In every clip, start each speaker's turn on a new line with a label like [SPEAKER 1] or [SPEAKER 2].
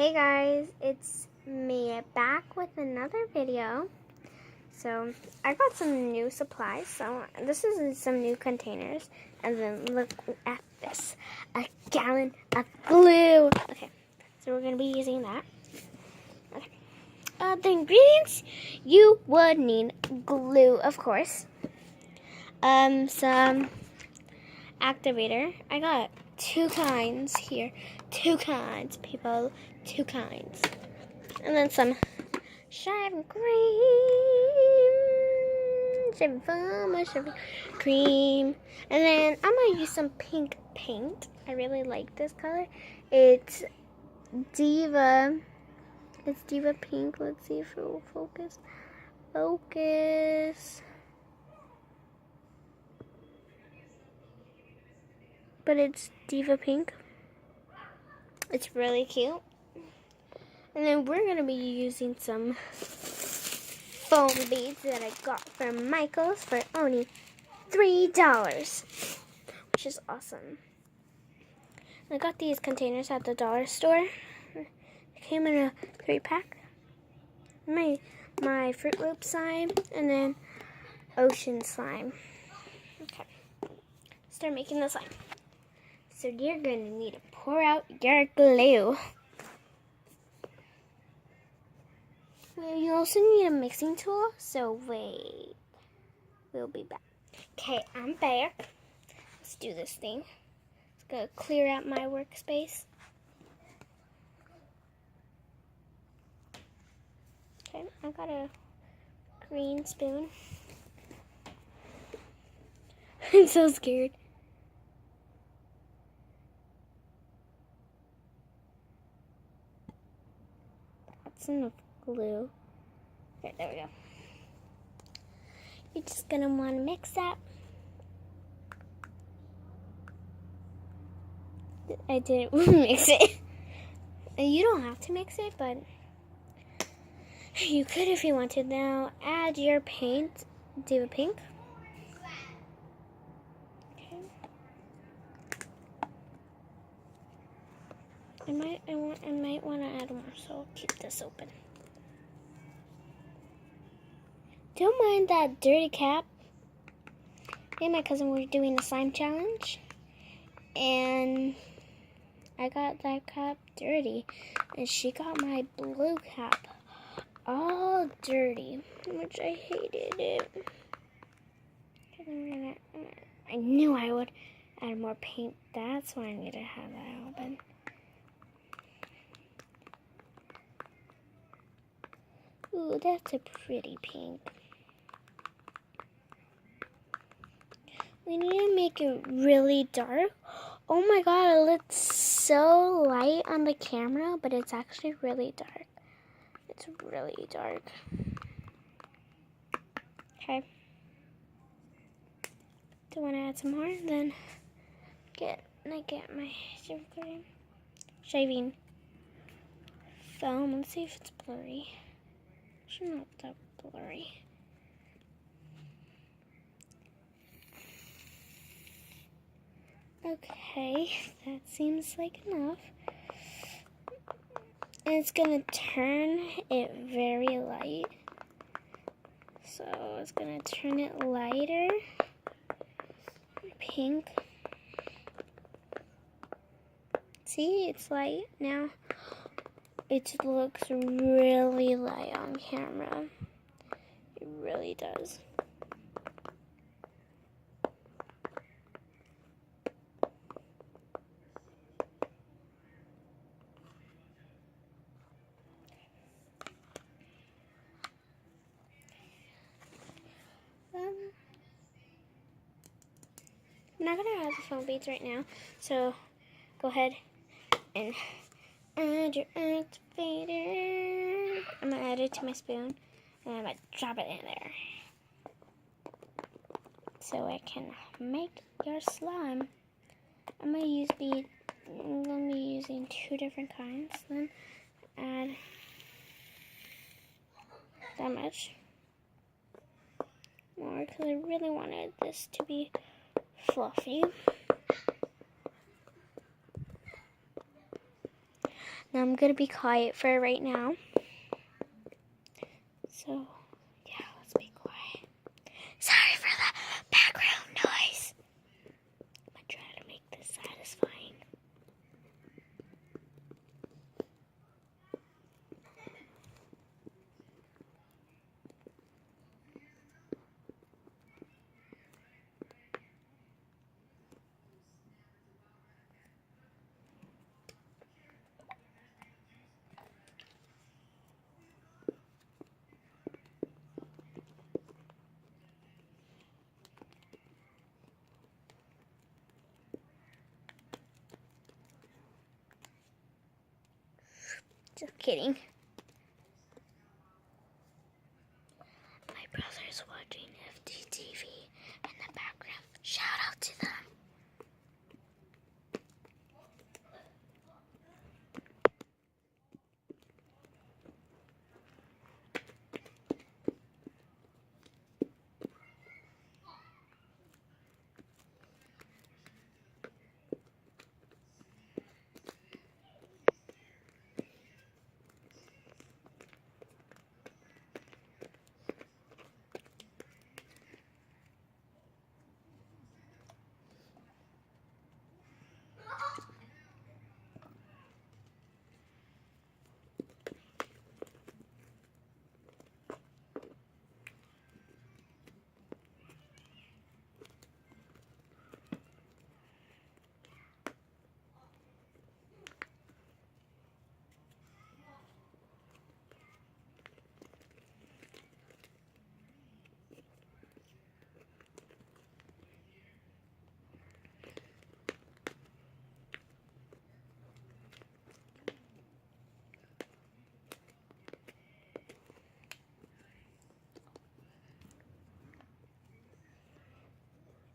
[SPEAKER 1] Hey guys, it's me back with another video. So I got some new supplies. So this is some new containers, and then look at this, a gallon of glue. Okay, so we're gonna be using that. Okay. The ingredients you would need: glue, of course. Some activator. I got two kinds here. Two kinds, people. Two kinds. And then some shaving cream. Shaving foam, shaving cream. And then I'm going to use some pink paint. I really like this color. It's Diva. It's Diva Pink. Let's see if it will focus. Focus. But it's Diva Pink. It's really cute. And then we're going to be using some foam beads that I got from Michael's for only $3, which is awesome. I got these containers at the dollar store. It came in a 3-pack. My Fruit Loop slime, and then ocean slime. Okay, start making the slime. So you're going to need to pour out your glue. You also need a mixing tool, so wait. We'll be back. Okay, I'm back. Let's do this thing. Let's go clear out my workspace. Okay, I got a green spoon. I'm so scared. That's enough glue. Okay, there we go. You're just gonna want to mix that. I didn't mix it. You don't have to mix it, but you could if you wanted. Now add your paint, Diva Pink. Okay. I might want to add more, so I'll keep this open. Don't mind that dirty cap. Me and my cousin were doing a slime challenge, and I got that cap dirty, and she got my blue cap all dirty, which I hated it. I knew I would add more paint. That's why I need to have that open. Ooh, that's a pretty pink. We need to make it really dark. Oh my god, it looks so light on the camera, but it's actually really dark. It's really dark. Okay. Do you want to add some more? Then I get my shaving foam. Let's see if it's blurry. It's not that blurry. Okay, that seems like enough. And it's gonna turn it very light. So it's gonna turn it lighter. Pink. See, it's light now. It looks really light on camera. It really does. I'm not gonna add the foam beads right now, so go ahead and add your activator. I'm gonna add it to my spoon, and I'm gonna drop it in there so I can make your slime. I'm gonna be using 2 different kinds. Then add that much more because I really wanted this to be fluffy. Now I'm gonna be quiet for right now. So, yeah, let's be quiet. Sorry for the background noise. I'm gonna try to make this satisfying. Just kidding. My brother's watching FTTV in the background. Shout out to them.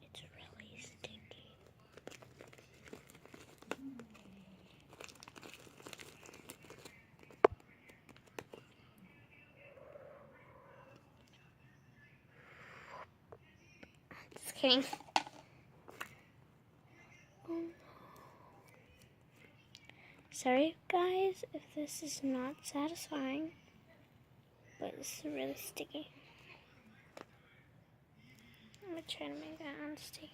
[SPEAKER 1] It's really sticky. Just kidding. Sorry, guys, if this is not satisfying, but it's really sticky. I'm gonna try to make that unsticky.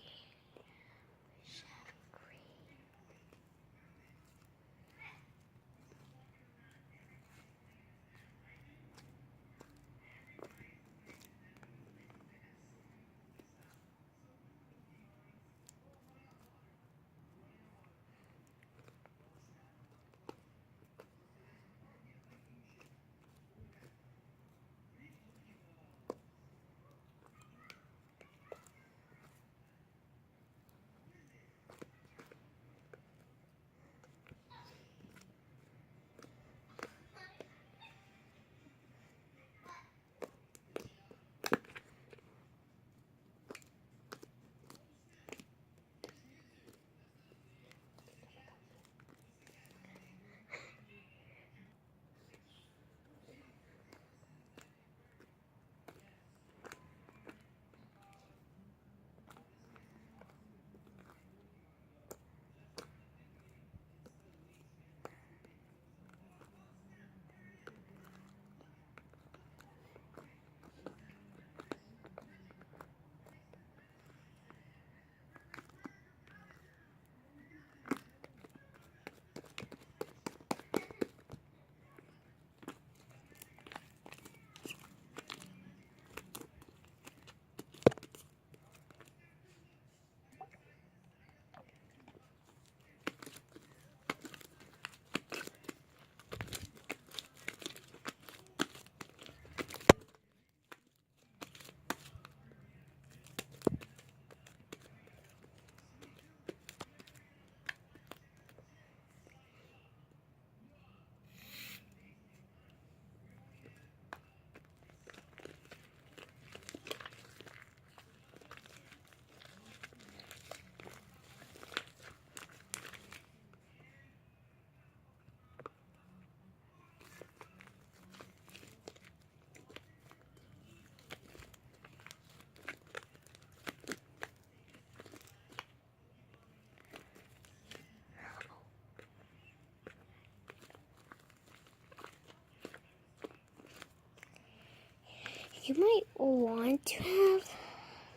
[SPEAKER 1] You might want to have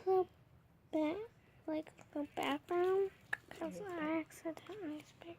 [SPEAKER 1] the back, like the background, because I accidentally speak.